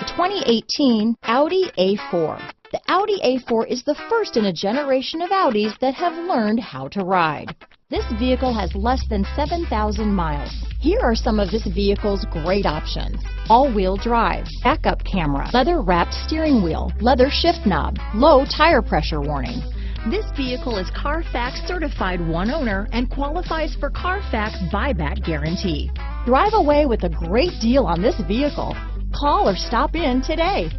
2018 Audi A4. The Audi A4 is the first in a generation of Audis that have learned how to ride. This vehicle has less than 7,000 miles. Here are some of this vehicle's great options: all-wheel drive, backup camera, leather-wrapped steering wheel, leather shift knob, low tire pressure warning. This vehicle is Carfax certified one owner and qualifies for Carfax buyback guarantee. Drive away with a great deal on this vehicle. Call or stop in today.